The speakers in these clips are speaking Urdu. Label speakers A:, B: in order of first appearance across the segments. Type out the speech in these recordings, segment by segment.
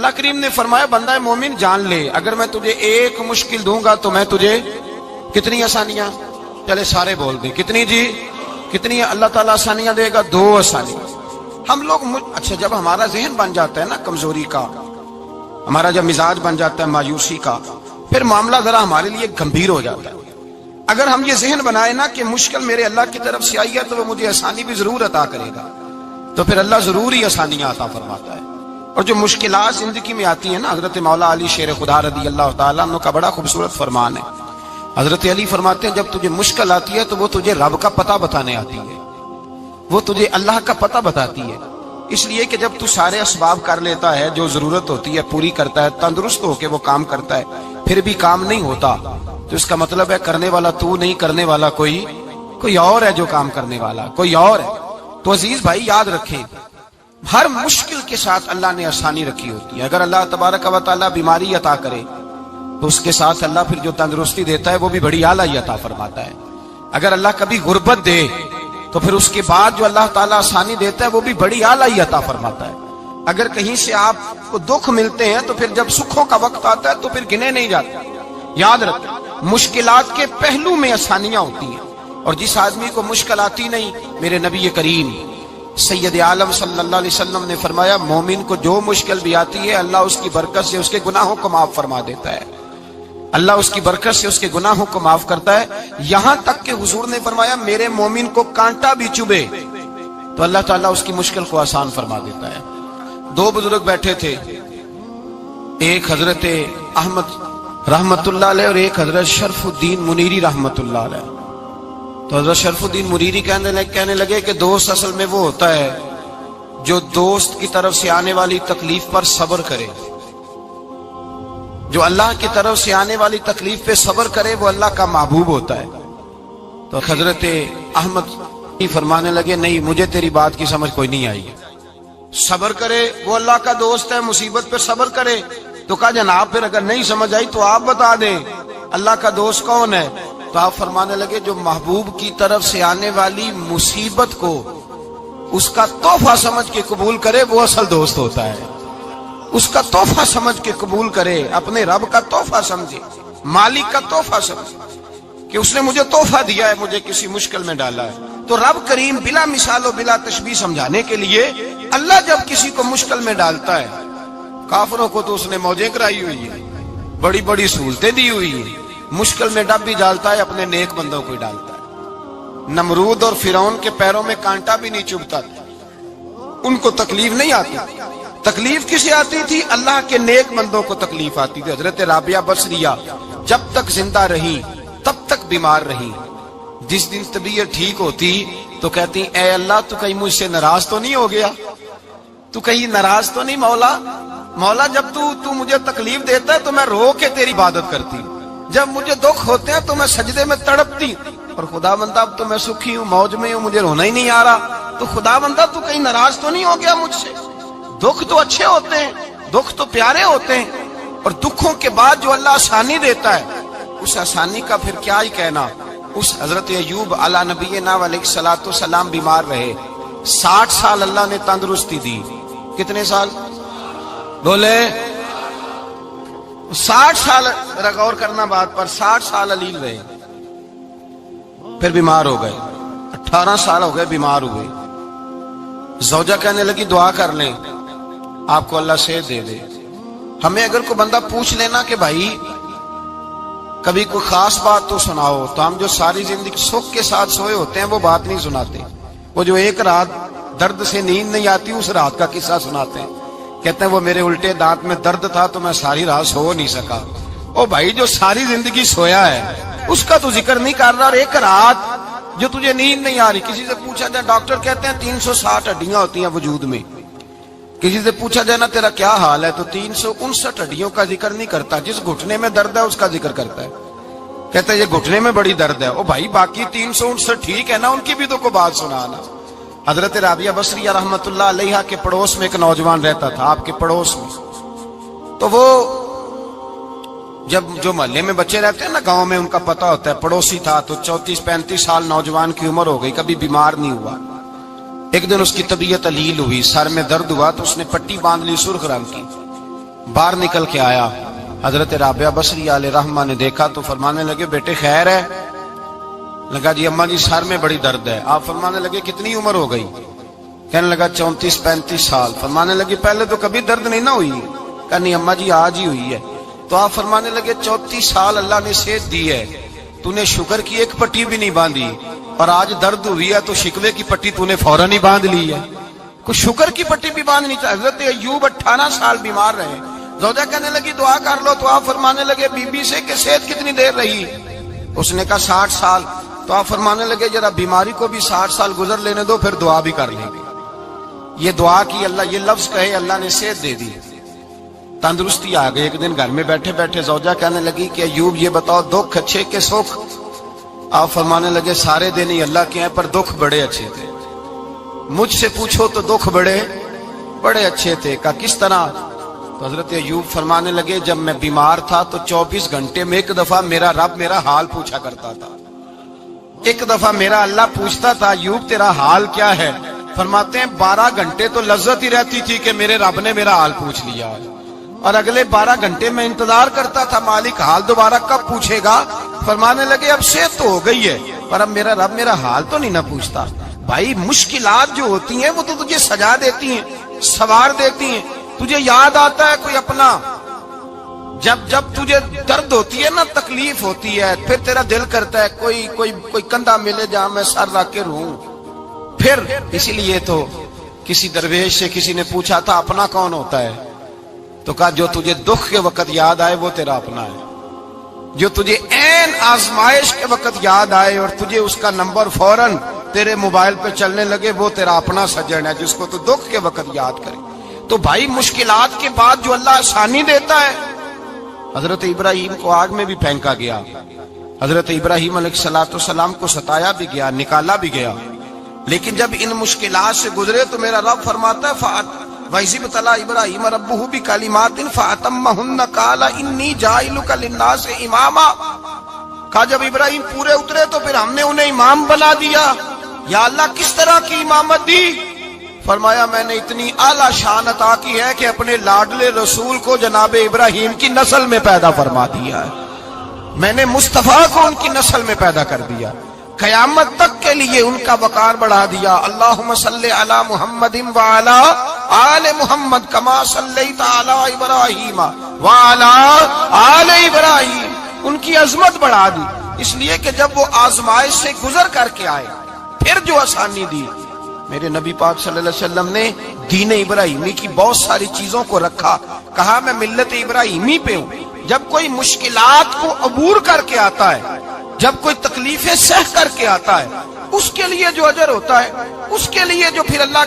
A: اللہ کریم نے فرمایا بندہ مومن جان لے اگر میں تجھے ایک مشکل دوں گا تو میں تجھے کتنی آسانیاں، چلے سارے بول دیں کتنی جی، کتنی اللہ تعالیٰ آسانیاں دے گا؟ 2 آسانیاں۔ ہم لوگ اچھا جب ہمارا ذہن بن جاتا ہے نا کمزوری کا، ہمارا جب مزاج بن جاتا ہے مایوسی کا، پھر معاملہ ذرا ہمارے لیے گمبھیر ہو جاتا ہے۔ اگر ہم یہ ذہن بنائے نا کہ مشکل میرے اللہ کی طرف سے آئی ہے تو وہ مجھے آسانی بھی ضرور عطا کرے گا، تو پھر اللہ ضرور ہی آسانیاں عطا فرماتا ہے۔ اور جو مشکلات زندگی میں آتی ہیں نا، حضرت مولا علی شیر خدا رضی اللہ تعالیٰ عنہ کا بڑا خوبصورت فرمان ہے۔ حضرت علی فرماتے ہیں جب تجھے مشکل آتی ہے تو وہ تجھے رب کا پتہ بتانے آتی ہے، وہ تجھے اللہ کا پتہ بتاتی ہے۔ اس لیے کہ جب تو سارے اسباب کر لیتا ہے، جو ضرورت ہوتی ہے پوری کرتا ہے، تندرست ہو کے وہ کام کرتا ہے، پھر بھی کام نہیں ہوتا، تو اس کا مطلب ہے کرنے والا تو نہیں، کرنے والا کوئی اور ہے، جو کام کرنے والا کوئی اور ہے۔ تو عزیز بھائی یاد رکھیں، ہر مشکل کے ساتھ اللہ نے آسانی رکھی ہوتی ہے۔ اگر اللہ تبارک و تعالیٰ بیماری عطا کرے تو اس کے ساتھ اللہ پھر جو تندرستی دیتا ہے وہ بھی بڑی اعلیٰ عطا فرماتا ہے۔ اگر اللہ کبھی غربت دے تو پھر اس کے بعد جو اللہ تعالیٰ آسانی دیتا ہے وہ بھی بڑی اعلیٰ عطا فرماتا ہے۔ اگر کہیں سے آپ کو دکھ ملتے ہیں تو پھر جب سکھوں کا وقت آتا ہے تو پھر گنے نہیں جاتے۔ یاد رکھیں مشکلات کے پہلو میں آسانیاں ہوتی ہیں، اور جس آدمی کو مشکل آتی نہیں، میرے نبی کریم سید عالم صلی اللہ علیہ وسلم نے فرمایا مومن کو جو مشکل بھی آتی ہے اللہ اس کی برکت سے اس کے گناہوں کو معاف فرما دیتا ہے، اللہ اس کی برکت سے اس کے گناہوں کو معاف کرتا ہے۔ یہاں تک کہ حضور نے فرمایا میرے مومن کو کانٹا بھی چبھے تو اللہ تعالیٰ اس کی مشکل کو آسان فرما دیتا ہے۔ 2 بزرگ بیٹھے تھے، ایک حضرت احمد رحمت اللہ علیہ اور ایک حضرت شرف الدین منیری رحمت اللہ علیہ۔ تو حضرت شرف الدین منیری کہنے لگے کہ دوست اصل میں وہ ہوتا ہے جو دوست کی طرف سے آنے والی تکلیف پر صبر کرے، جو اللہ کی طرف سے آنے والی تکلیف پہ صبر کرے وہ اللہ کا محبوب ہوتا ہے۔ تو حضرت احمد فرمانے لگے نہیں مجھے تیری بات کی سمجھ کوئی نہیں آئی، صبر کرے وہ اللہ کا دوست ہے، مصیبت پہ صبر کرے۔ تو کہا جناب پھر اگر نہیں سمجھ آئی تو آپ بتا دیں اللہ کا دوست کون ہے؟ تو آپ فرمانے لگے جو محبوب کی طرف سے آنے والی مصیبت کو اس کا تحفہ سمجھ کے قبول کرے وہ اصل دوست ہوتا ہے۔ اس کا تحفہ سمجھ کے قبول کرے، اپنے رب کا تحفہ سمجھے، مالک کا تحفہ سمجھے کہ اس نے مجھے تحفہ دیا ہے، مجھے کسی مشکل میں ڈالا ہے۔ تو رب کریم بلا مثال و بلا تشبیہ سمجھانے کے لیے اللہ جب کسی کو مشکل میں ڈالتا ہے، کافروں کو تو اس نے موجیں کرائی ہوئی ہیں، بڑی بڑی سہولتیں دی ہوئی ہیں، مشکل میں ڈب بھی ڈالتا ہے، اپنے نیک بندوں کو ہی ڈالتا ہے۔ نمرود اور فرعون کے پیروں میں کانٹا بھی نہیں چبھتا تھا، ان کو تکلیف نہیں آتی۔ تکلیف کسے آتی تھی؟ اللہ کے نیک بندوں کو تکلیف آتی تھی۔ حضرت رابعہ بصریہ جب تک زندہ رہی تب تک بیمار رہی، جس دن طبیعت ٹھیک ہوتی تو کہتی اے اللہ تو کہیں مجھ سے ناراض تو نہیں ہو گیا، تو کہیں ناراض تو نہیں مولا جب تو مجھے تکلیف دیتا ہے تو میں رو کے تیری عبادت کرتی، جب مجھے دکھ ہوتے ہیں تو میں سجدے میں تڑپتی، اور خدا بندہ اب تو میں سکھی ہوں، موج میں ہوں، مجھے رونا ہی نہیں آ رہا، تو خدا بندہ تو کہیں ناراض تو نہیں ہو گیا مجھ سے؟ دکھ تو اچھے ہوتے ہیں، دکھ تو پیارے ہوتے ہیں، اور دکھوں کے بعد جو اللہ آسانی دیتا ہے اس آسانی کا پھر کیا ہی کہنا۔ اس حضرت ایوب علی نبینا علیہ الصلوۃ والسلام بیمار رہے، 60 سال اللہ نے تندرستی دی۔ کتنے سال بولے؟ 60 سال، غور کرنا بات پر، 60 سال علیل رہے، پھر بیمار ہو گئے، 18 سال ہو گئے بیمار ہوئے۔ زوجہ کہنے لگی دعا کر لیں آپ کو اللہ صحت دے دے۔ ہمیں اگر کوئی بندہ پوچھ لینا کہ بھائی کبھی کوئی خاص بات تو سناؤ، تو ہم جو ساری زندگی سکھ کے ساتھ سوئے ہوتے ہیں وہ بات نہیں سناتے، وہ جو ایک رات درد سے نیند نہیں آتی اس رات کا قصہ سناتے ہیں، کہتے ہیں وہ میرے الٹے دانت میں درد تھا تو میں ساری رات سو نہیں سکا۔ او بھائی جو ساری زندگی سویا ہے اس کا تو ذکر نہیں کر رہا، اور ایک رات جو تجھے نیند نہیں آ رہی۔ کسی سے پوچھا جائے، ڈاکٹر کہتے ہیں 360 ہڈیاں ہوتی ہیں وجود میں، کسی سے پوچھا جائے نا تیرا کیا حال ہے تو 359 ہڈیوں کا ذکر نہیں کرتا، جس گھٹنے میں درد ہے اس کا ذکر کرتا ہے، کہتا ہے یہ گھٹنے میں بڑی درد ہے۔ او بھائی باقی 359 ٹھیک ہے نا، ان کی بھی تو کوئی بات سنانا۔ حضرت رابعہ بصریہ رحمت اللہ علیہ کے پڑوس میں ایک نوجوان رہتا تھا، آپ کے پڑوس میں، تو وہ جب جو محلے میں بچے رہتے ہیں نا گاؤں میں، ان کا پتہ ہوتا ہے، پڑوسی تھا تو 34-35 سال نوجوان کی عمر ہو گئی، کبھی بیمار نہیں ہوا۔ ایک دن اس کی طبیعت علیل ہوئی، سر میں درد ہوا تو اس نے پٹی باندھ لی سرخ رنگ کی، باہر نکل کے آیا، حضرت رابعہ بصری علیہ رحمہ نے دیکھا تو فرمانے لگے بیٹے خیر ہے؟ لگا جی اماں جی سر میں بڑی درد ہے۔ آپ فرمانے لگے کتنی عمر ہو گئی؟ کہنے لگا 34-35 سال۔ فرمانے لگے پہلے تو کبھی درد نہیں نہ ہوئی؟ کہنی اماں جی آج ہی ہوئی ہے۔ تو آپ فرمانے لگے 34 سال اللہ نے صحت دی ہے، تو نے شکر کی ایک پٹی بھی نہیں باندھی، اور آج درد ہوئی ہے تو شکوے کی پٹی تو نے فوراً ہی باندھ لی ہے، کوئی شکر کی پٹی بھی باندھنی چاہیے۔ حضرت ایوب 18 سال بیمار رہے، زوجہ کہنے لگی دعا کر لو، تو آپ فرمانے لگے بی بی سے کہ صحت کتنی دیر رہی؟ اس نے کہا 60 سال۔ تو آپ فرمانے لگے ذرا بیماری کو بھی 60 سال گزر لینے دو، پھر دعا بھی کر لیں گے۔ یہ دعا کی، اللہ یہ لفظ کہے اللہ نے صحت دے دی، تندرستی آ گئی۔ ایک دن گھر میں بیٹھے بیٹھے زوجہ کہنے لگی کہ ایوب یہ بتاؤ دکھ اچھے کہ سکھ؟ آپ فرمانے لگے سارے دن ہی اللہ کے ہیں، پر دکھ بڑے اچھے تھے۔ مجھ سے پوچھو تو دکھ بڑے اچھے تھے۔ کہا کس طرح؟ تو حضرت ایوب فرمانے لگے جب میں بیمار تھا تو 24 گھنٹے میں ایک دفعہ میرا رب میرا حال پوچھا کرتا تھا، ایک دفعہ میرا اللہ پوچھتا تھا ایوب تیرا حال کیا ہے؟ فرماتے ہیں 12 گھنٹے تو لذت ہی رہتی تھی کہ میرے رب نے میرا حال پوچھ لیا، اور اگلے 12 گھنٹے میں انتظار کرتا تھا مالک حال دوبارہ کب پوچھے گا۔ فرمانے لگے اب صحت تو ہو گئی ہے، پر اب میرا رب میرا حال تو نہیں نہ پوچھتا۔ بھائی مشکلات جو ہوتی ہیں وہ تو تجھے سجا دیتی ہیں، سوار دیتی ہیں، تجھے یاد آتا ہے کوئی اپنا۔ جب تجھے درد ہوتی ہے نا، تکلیف ہوتی ہے، پھر تیرا دل کرتا ہے کوئی کندھا ملے جہاں میں سر رکھ کے رہوں۔ پھر اسی لیے تو کسی درویش سے کسی نے پوچھا تھا اپنا کون ہوتا ہے؟ تو کہا جو تجھے دکھ کے وقت یاد آئے وہ تیرا اپنا ہے، جو تجھے عین آزمائش کے وقت یاد آئے اور تجھے اس کا نمبر فوراً تیرے موبائل پہ چلنے لگے وہ تیرا اپنا سجن ہے، جس کو تو دکھ کے وقت یاد کرے۔ تو بھائی مشکلات کے بعد جو اللہ آسانی دیتا ہے، حضرت ابراہیم کو آگ میں بھی پھینکا گیا، حضرت ابراہیم علیہ السلام کو ستایا بھی گیا، نکالا بھی گیا، لیکن جب ان مشکلات سے گزرے تو میرا رب فرماتا ہے وَإِذِ ابْتَلَىٰ إِبْرَاهِيمَ رَبُّهُ بِكَلِمَاتٍ فَأَتَمَّهُنَّ قَالَ إِنِّي جَاعِلُكَ لِلنَّاسِ إِمَامًا۔ کہا جب ابراہیم پورے اترے تو پھر ہم نے انہیں امام بنا دیا۔ یا اللہ کس طرح کی امامت دی؟ فرمایا میں نے اتنی اعلیٰ شان عطا کی ہے کہ اپنے لاڈلے رسول کو جناب ابراہیم کی نسل میں پیدا فرما دیا ہے، میں نے مصطفیٰ کو ان کی نسل میں پیدا کر دیا، قیامت تک کے لیے ان کا وقار بڑھا دیا۔ اللہم صلی علی محمد وعلی آل محمد کما صلیت علی ابراہیم وعلی آل ابراہیم، ان کی عظمت بڑھا دی، اس لیے کہ جب وہ آزمائش سے گزر کر کے آئے پھر جو آسانی دی۔ میرے نبی پاک صلی اللہ علیہ وسلم نے دین ابراہیمی کی بہت ساری چیزوں کو رکھا، کہا میں ملت ابراہیمی پہ ہوں۔ جب کوئی مشکلات کو عبور کر کے آتا ہے، جب کوئی تکلیفیں سہ کر کے آتا ہے، اس کے لیے جو اجر ہوتا ہے، اس کے لیے جو پھر اللہ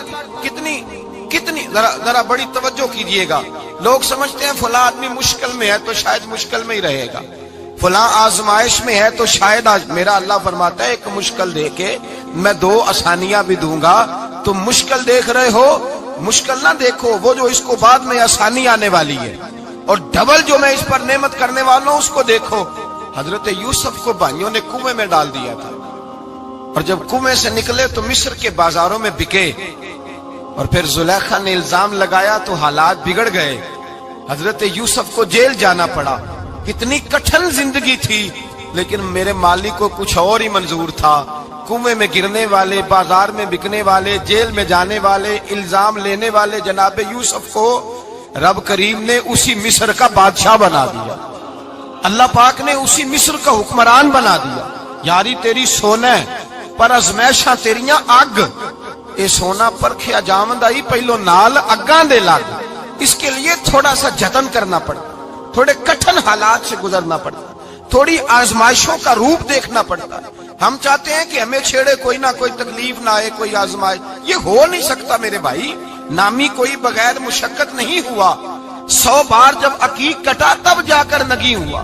A: کتنی ذرا بڑی توجہ کیجئے گا۔ لوگ سمجھتے ہیں فلاں آدمی مشکل میں ہے تو شاید مشکل میں ہی رہے گا، فلاں آزمائش میں ہے تو شاید میرا اللہ فرماتا ہے ایک مشکل دے کے میں 2 آسانیاں بھی دوں گا۔ تم مشکل دیکھ رہے ہو، مشکل نہ دیکھو، وہ جو اس کو بعد میں آسانی آنے والی ہے، اور ڈبل جو میں اس پر نعمت کرنے والا ہوں اس کو دیکھو۔ حضرت یوسف کو بھائیوں نے کنویں میں ڈال دیا تھا، اور جب کنویں سے نکلے تو مصر کے بازاروں میں بکے، اور پھر زلیخا نے الزام لگایا تو حالات بگڑ گئے، حضرت یوسف کو جیل جانا پڑا۔ کتنی کٹھن زندگی تھی، لیکن میرے مالک کو کچھ اور ہی منظور تھا۔ کنویں میں گرنے والے، بازار میں بکنے والے، جیل میں جانے والے، الزام لینے والے جناب یوسف کو رب کریم نے اسی مصر کا بادشاہ بنا دیا، اللہ پاک نے اسی مصر کا حکمران بنا دیا۔ یاری تیری سونا پر ازمیشاں تیریاں اگ، اے سونا پرکھیا جاوندائی پہلو نال اگاں دے لگ، اس کے لیے تھوڑا سا جتن کرنا پڑتا، تھوڑے کٹھن حالات سے گزرنا پڑتا، تھوڑی آزمائشوں کا روپ دیکھنا پڑتا۔ ہم چاہتے ہیں کہ ہمیں چھیڑے کوئی نہ کوئی تکلیف نہ آئے، کوئی آزمائش، یہ ہو نہیں سکتا میرے بھائی۔ نامی کوئی بغیر مشقت نہیں ہوا، 100 بار جب عقیق کٹا تب جا کر نگی ہوا۔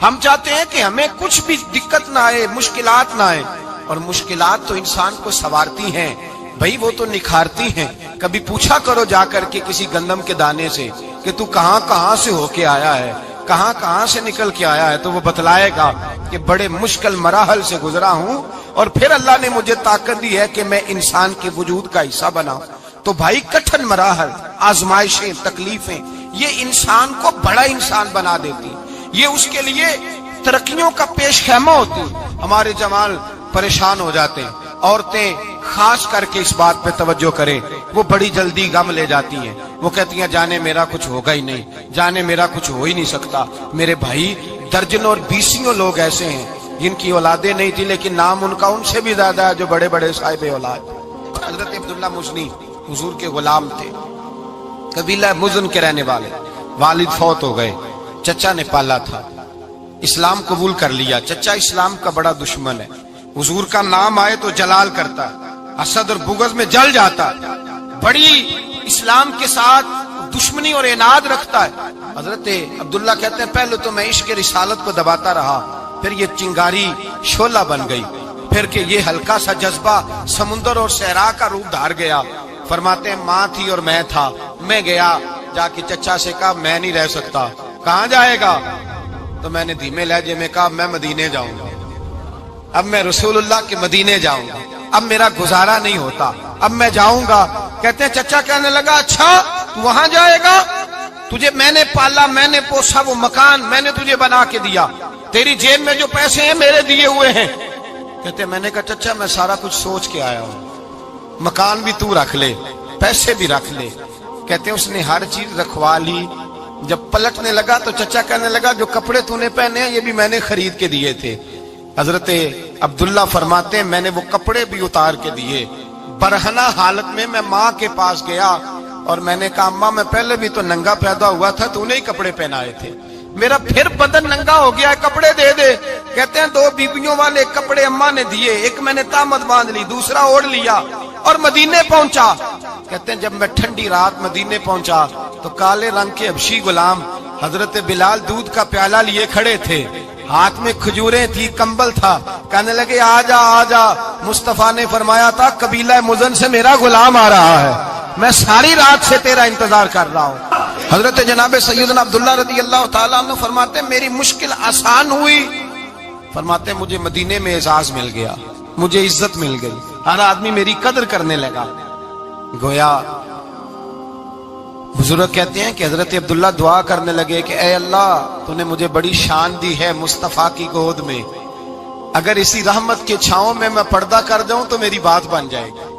A: ہم چاہتے ہیں کہ ہمیں کچھ بھی دقت نہ آئے، مشکلات نہ آئے، اور مشکلات تو انسان کو سنوارتی ہیں بھائی، وہ تو نکھارتی ہیں۔ کبھی پوچھا کرو جا کر کے کسی گندم کے دانے سے کہ تو کہاں سے ہو کے آیا ہے، کہاں سے نکل کے آیا ہے، تو وہ بتلائے گا کہ بڑے مشکل مراحل سے گزرا ہوں، اور پھر اللہ نے مجھے طاقت دی ہے کہ میں انسان کے وجود کا حصہ بناؤں۔ تو بھائی کٹھن مراحل، آزمائشیں، تکلیفیں، یہ انسان کو بڑا انسان بنا دیتی، یہ اس کے لیے ترقیوں کا پیش خیمہ ہوتی۔ ہمارے جوان پریشان ہو جاتے ہیں، عورتیں خاص کر کے اس بات پہ توجہ کریں، وہ بڑی جلدی غم لے جاتی ہیں، وہ کہتی ہیں جانے میرا کچھ ہوگا ہی نہیں، جانے میرا کچھ ہو ہی نہیں سکتا۔ میرے بھائی درجنوں اور بیسیوں لوگ ایسے ہیں جن کی اولادیں نہیں تھی لیکن نام ان کا ان سے بھی زیادہ ہے جو بڑے بڑے صاحب اولاد۔ حضرت عبداللہ مزنی حضور کے غلام تھے، قبیلہ مزن کے رہنے والے، والد فوت ہو گئے، چچا نے پالا تھا، اسلام قبول کر لیا۔ چچا اسلام کا بڑا دشمن ہے، حضور کا نام آئے تو جلال کرتا، حسد اور بغض میں جل جاتا، بڑی اسلام کے ساتھ دشمنی اور عناد رکھتا ہے۔ حضرت عبداللہ کہتے ہیں پہلے تو میں عشق رسالت کو دباتا رہا، پھر یہ چنگاری شعلہ بن گئی، پھر کہ یہ ہلکا سا جذبہ سمندر اور صحرا کا روپ دھار گیا۔ فرماتے ہیں ماں تھی اور میں تھا، میں گیا جا کے چچا سے کہا میں نہیں رہ سکتا۔ کہاں جائے گا؟ تو میں نے دھیمے لہجے میں کہا میں مدینے جاؤں گا، اب میں رسول اللہ کے مدینے جاؤں گا، اب میرا گزارا نہیں ہوتا، اب میں جاؤں گا۔ کہتے ہیں چچا کہنے لگا اچھا تو وہاں جائے گا؟ تجھے میں نے پالا، میں نے پوسا، وہ مکان میں نے تجھے بنا کے دیا، تیری جیب میں جو پیسے ہیں میرے دیے ہوئے ہیں۔ کہتے ہیں میں نے کہا چچا میں سارا کچھ سوچ کے آیا ہوں، مکان بھی تو رکھ لے، پیسے بھی رکھ لے۔ کہتے ہیں اس نے ہر چیز رکھوا لی۔ جب پلٹنے لگا تو چچا کہنے لگا جو کپڑے تو نے پہنے ہیں یہ بھی میں نے خرید کے دیے تھے۔ حضرت عبداللہ فرماتے ہیں میں نے وہ کپڑے بھی اتار کے دیے، برہنہ حالت میں میں ماں کے پاس گیا اور میں نے کہا ماں میں پہلے بھی تو ننگا پیدا ہوا تھا، تو نے ہی کپڑے پہنائے تھے، میرا پھر بدن ننگا ہو گیا ہے، کپڑے دے دے۔ کہتے ہیں 2 بیبیوں والے کپڑے اماں نے دیے، ایک میں نے تامت باندھ لی، دوسرا اوڑھ لیا اور مدینے پہنچا۔ کہتے ہیں جب میں ٹھنڈی رات مدینے پہنچا تو کالے رنگ کے حبشی غلام حضرت بلال دودھ کا پیالہ لیے کھڑے تھے، ہاتھ میں کھجوریں تھی، کمبل تھا، کہنے لگے آجا آجا۔ مصطفیٰ نے فرمایا تھا قبیلہ مزن سے میرا غلام آ رہا ہے، میں ساری رات سے تیرا انتظار کر رہا ہوں۔ حضرت جناب سیدنا عبداللہ رضی اللہ تعالیٰ عنہ فرماتے ہیں میری مشکل آسان ہوئی، فرماتے ہیں مجھے مدینے میں اعزاز مل گیا، مجھے عزت مل گئی، ہر آدمی میری قدر کرنے لگا۔ گویا بزرگ کہتے ہیں کہ حضرت عبداللہ دعا کرنے لگے کہ اے اللہ تو نے مجھے بڑی شان دی ہے مصطفیٰ کی گود میں، اگر اسی رحمت کے چھاؤں میں پردہ کر جاؤں تو میری بات بن جائے گی۔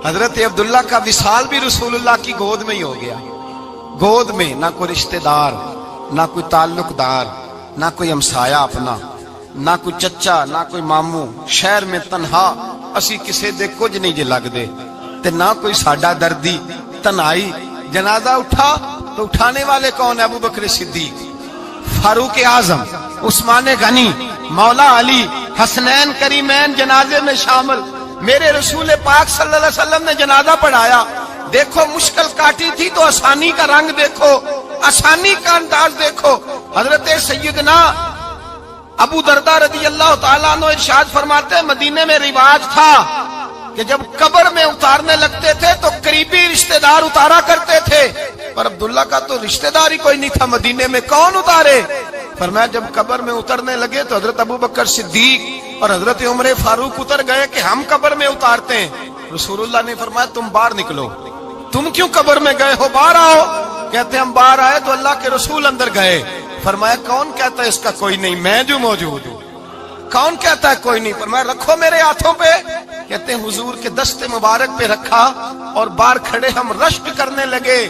A: حضرت عبداللہ کا وصال بھی رسول اللہ کی گود میں ہی ہو گیا، گود میں نہ کوئی رشتہ دار، نہ کوئی تعلق دار، نہ کوئی ہمسایا اپنا، نہ کوئی چچا، نہ کوئی ماموں، شہر میں تنہا اسی کسے دے کچھ نہیں جے لگ دے تے نہ کوئی ساڈا دردی، تنہائی۔ جنازہ اٹھا تو اٹھانے والے کون ہیں؟ ابو بکر صدیق، فاروق اعظم، عثمان غنی، مولا علی، حسنین کریمین جنازے میں شامل۔ میرے رسول پاک صلی اللہ علیہ وسلم نے جنازہ پڑھایا، دیکھو مشکل کاٹی تھی تو آسانی کا رنگ دیکھو، آسانی کا انداز دیکھو۔ حضرت سیدنا ابو دردہ رضی اللہ تعالیٰ عنہ ارشاد فرماتے ہیں مدینے میں رواج تھا کہ جب قبر میں اتارنے لگتے تھے تو قریبی رشتہ دار اتارا کرتے تھے، پر عبداللہ کا تو رشتہ دار ہی کوئی نہیں تھا مدینے میں، کون اتارے؟ فرمایا جب قبر میں اترنے لگے تو حضرت ابو بکر صدیق اور حضرت عمر فاروق اتر گئے کہ ہم قبر میں اتارتے ہیں۔ رسول اللہ نے فرمایا تم باہر نکلو، تم کیوں قبر میں گئے ہو، باہر آؤ۔ کہتے ہم باہر آئے تو اللہ کے رسول اندر گئے، فرمایا کون کہتا ہے اس کا کوئی نہیں، میں جو موجود ہوں، کون کہتا ہے کوئی نہیں؟ فرمایا رکھو میرے ہاتھوں پہ۔ کہتے ہیں حضور کے دست مبارک پہ رکھا اور باہر کھڑے ہم رشک کرنے لگے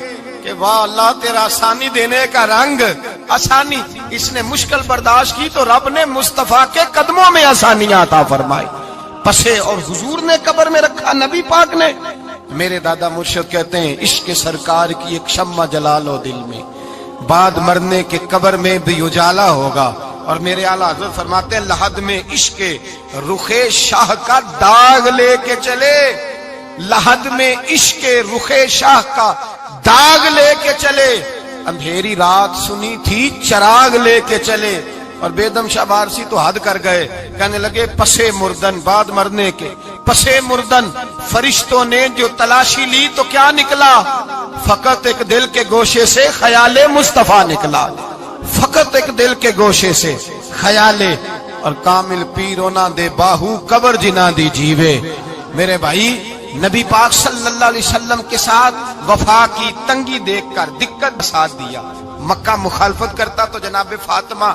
A: کہ واہ اللہ تیرا آسانی دینے کا رنگ، آسانی۔ اس نے مشکل برداشت کی تو رب نے مصطفیٰ کے قدموں میں آسانیاں عطا فرمائی، پسے اور حضور نے قبر میں رکھا، نبی پاک نے۔ میرے دادا مرشد کہتے ہیں عشق سرکار کی ایک شمع جلا لو دل میں، بعد مرنے کے قبر میں بھی اجالا ہوگا۔ اور میرے اعلیٰ حضرت فرماتے ہیں لحد میں عشق رخ شاہ کا داغ لے کے چلے، لحد میں عشق رخ شاہ کا داغ لے کے چلے، اندھیری رات سنی تھی چراغ لے کے چلے۔ اور بیدم شاہ بارسی تو حد کر گئے، کہنے لگے پسے مردن، بعد مرنے کے پسے مردن فرشتوں نے جو تلاشی لی تو کیا نکلا؟ فقط ایک دل کے گوشے سے خیال مصطفیٰ نکلا، فقط ایک دل کے گوشے سے خیال۔ اور کامل پیرو نہ دے باہو قبر جنا دی جیوے۔ میرے بھائی نبی پاک صلی اللہ علیہ وسلم کے ساتھ وفا کی تنگی دیکھ کر دقت ساتھ دیا. مکہ مخالفت کرتا تو جناب فاطمہ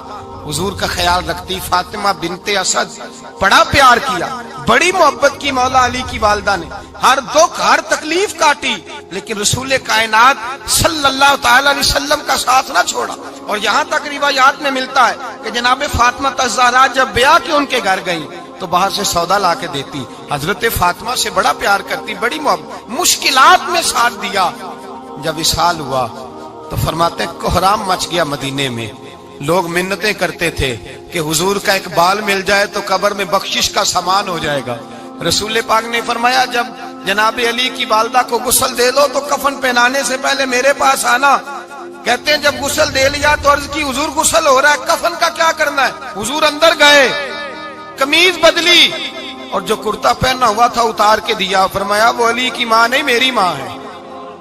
A: حضور کا خیال رکھتی. فاطمہ بنت اسد بڑا پیار کیا, بڑی محبت کی مولا علی کی والدہ نے, ہر دکھ ہر تکلیف کاٹی, لیکن رسول کائنات صلی اللہ تعالی علیہ وسلم کا ساتھ نہ چھوڑا. اور یہاں تک روایات میں ملتا ہے کہ جناب فاطمہ الزہرا جب بیعہ کے ان کے گھر گئی تو باہر سے سودا لا کے دیتی. حضرت فاطمہ سے بڑا پیار کرتی, بڑی محبت, مشکلات میں ساتھ دیا. جب وصال ہوا تو فرماتے ہیں کوہرام مچ گیا مدینے میں. لوگ منتیں کرتے تھے کہ حضور کا ایک بال مل جائے تو قبر میں بخشش کا سامان ہو جائے گا. رسول پاک نے فرمایا جب جناب علی کی والدہ کو غسل دے دو تو کفن پہنانے سے پہلے میرے پاس آنا. کہتے ہیں جب غسل دے لیا تو عرض کی حضور غسل ہو رہا ہے, کفن کا کیا کرنا ہے؟ حضور اندر گئے, قمیض بدلی اور جو کرتا پہنا ہوا تھا اتار کے دیا. فرمایا وہ علی کی ماں نہیں میری ماں ہے,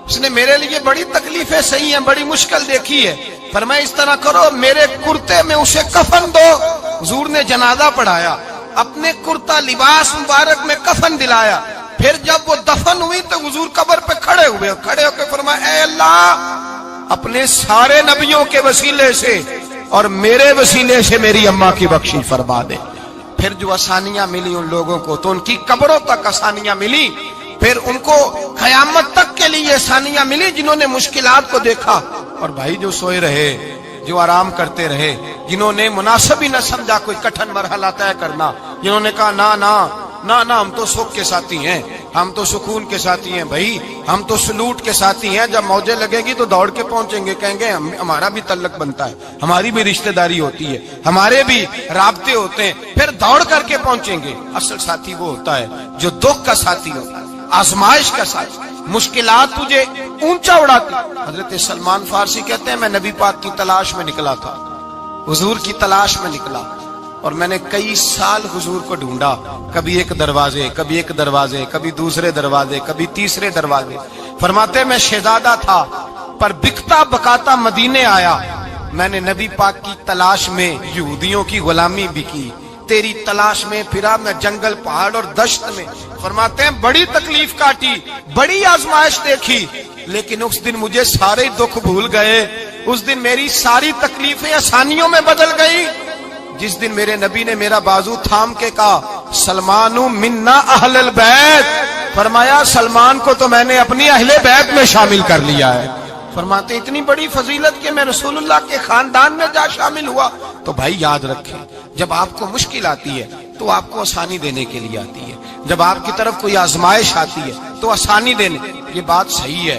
A: اس نے میرے لیے بڑی تکلیفیں سہی ہیں, بڑی مشکل دیکھی ہے. فرمایا اس طرح کرو میرے کرتے میں اسے کفن دو. حضور نے جنازہ پڑھایا, اپنے کرتا لباس مبارک میں کفن دلایا. پھر جب وہ دفن ہوئی تو حضور قبر پہ کھڑے ہوئے, کھڑے ہو کے فرمایا اے اللہ اپنے سارے نبیوں کے وسیلے سے اور میرے وسیلے سے میری اماں کی بخشش فرما دے. پھر جو آسانیاں ملی ان لوگوں کو تو ان کی قبروں تک آسانیاں ملی, پھر ان کو قیامت تک کے لیے آسانیاں ملی جنہوں نے مشکلات کو دیکھا. اور بھائی جو سوئے رہے, جو آرام کرتے رہے, جنہوں نے مناسب ہی نہ سمجھا کوئی کٹھن مرحلہ طے کرنا, جنہوں نے کہا نا نا نا نا ہم تو سکھ کے ساتھی ہیں, ہم تو سکون کے ساتھی ہیں, بھائی ہم تو سلوٹ کے ساتھی ہیں, جب موجیں لگے گی تو دوڑ کے پہنچیں گے, کہیں گے ہمارا بھی تعلق بنتا ہے, ہماری بھی رشتہ داری ہوتی ہے, ہمارے بھی رابطے ہوتے ہیں, پھر دوڑ کر کے پہنچیں گے. اصل ساتھی وہ ہوتا ہے جو دکھ کا ساتھی ہوتا ہے, آزمائش کا ساتھی, مشکلات تجھے اونچا اڑاتی. حضرت سلمان فارسی کہتے ہیں میں نبی پاک کی تلاش میں نکلا تھا, حضور کی تلاش میں نکلا, اور میں نے کئی سال حضور کو ڈھونڈا, کبھی ایک دروازے, کبھی ایک دروازے, کبھی دوسرے دروازے, کبھی تیسرے دروازے. فرماتے میں شہزادہ تھا پر بکتا بکاتا مدینے آیا, میں نے نبی پاک کی تلاش میں یہودیوں کی غلامی بھی کی, تیری تلاش میں پھرا میں جنگل پہاڑ اور دشت میں. فرماتے ہیں بڑی تکلیف کاٹی, بڑی آزمائش دیکھی, لیکن اس دن مجھے سارے دکھ بھول گئے, اس دن میری ساری تکلیفیں آسانیوں میں بدل گئی. جس دن میرے نبی نے میرا بازو تھام کے کہا سلمان منا اہل البیت, فرمایا سلمان کو تو میں نے اپنی اہل بیت میں شامل کر لیا ہے. فرماتے اتنی بڑی فضیلت کہ میں رسول اللہ کے خاندان میں جا شامل ہوا. تو بھائی یاد رکھیں جب آپ کو مشکل آتی ہے تو آپ کو آسانی دینے کے لیے آتی ہے, جب آپ کی طرف کوئی آزمائش آتی ہے تو آسانی دینے. یہ بات صحیح ہے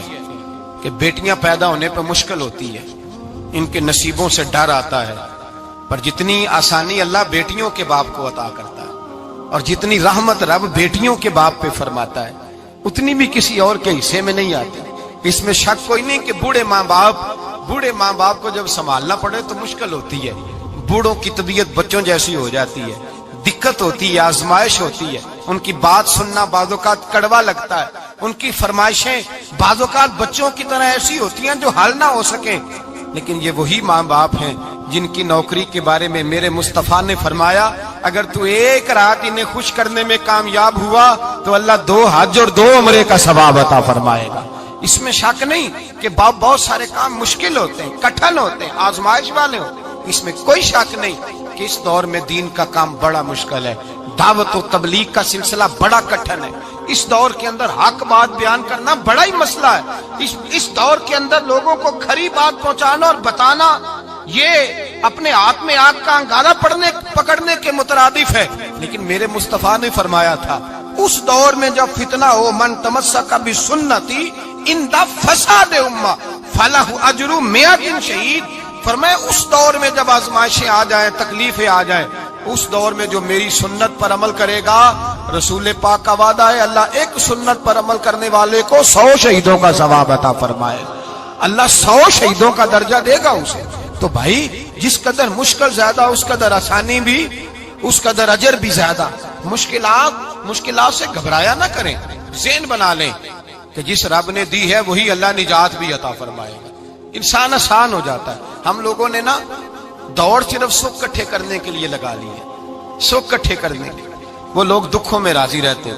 A: کہ بیٹیاں پیدا ہونے پہ مشکل ہوتی ہے, ان کے نصیبوں سے ڈر آتا ہے, پر جتنی آسانی اللہ بیٹیوں کے باپ کو عطا کرتا ہے اور جتنی رحمت رب بیٹیوں کے باپ پہ فرماتا ہے اتنی بھی کسی اور کے حصے میں نہیں آتی. اس میں شک کوئی نہیں کہ بوڑھے ماں باپ کو جب سنبھالنا پڑے تو مشکل ہوتی ہے. بوڑھوں کی طبیعت بچوں جیسی ہو جاتی ہے, دقت ہوتی ہے, آزمائش ہوتی ہے, ان کی بات سننا بعض اوقات کڑوا لگتا ہے, ان کی فرمائشیں بعض اوقات بچوں کی طرح ایسی ہوتی ہیں جو حل نہ ہو سکیں. لیکن یہ وہی ماں باپ ہیں جن کی نوکری کے بارے میں میرے مصطفیٰ نے فرمایا اگر تو ایک رات انہیں خوش کرنے میں کامیاب ہوا تو اللہ 2 حج اور 2 عمرے کا ثواب عطا فرمائے گا. اس میں شک نہیں کہ بہت سارے کام مشکل ہوتے ہیں, کٹھن ہوتے ہیں, آزمائش والے ہوتے ہیں, اس میں کوئی شک نہیں کہ اس دور میں دین کا کام بڑا مشکل ہے, دعوت و تبلیغ کا سلسلہ بڑا کٹھن ہے. اس دور کے اندر حق بات بیان کرنا بڑا ہی مسئلہ ہے. اس دور کے اندر لوگوں کو کھری بات پہنچانا اور بتانا یہ اپنے ہاتھ میں آگ کا انگارہ پکڑنے کے مترادف ہے. لیکن میرے مصطفیٰ نے فرمایا تھا اس دور میں جب فتنہ ہو من تمسک بسنتی ان دا فساد امہ فلہ اجر 100 شہید. فرمایا اس دور میں جب آزمائشیں آ جائیں, تکلیفیں آ جائیں, اس دور میں جو میری سنت پر عمل کرے گا, رسول پاک کا وعدہ ہے اللہ ایک سنت پر عمل کرنے والے کو 100 شہیدوں کا ثواب عطا فرمائے. اللہ 100 شہیدوں کا درجہ دے گا اسے. تو بھائی جس قدر مشکل زیادہ اس قدر آسانی بھی, اس قدر اجر بھی زیادہ. مشکلات سے گھبرایا نہ کریں, ذہن بنا لیں کہ جس رب نے دی ہے وہی اللہ نجات بھی عطا فرمائے گا. انسان آسان ہو جاتا ہے. ہم لوگوں نے نا دوڑ صرف سکھ کٹھے کرنے کے لیے لگا لی ہے, سکھ کٹھے کرنے کے. وہ لوگ دکھوں میں راضی رہتے ہیں,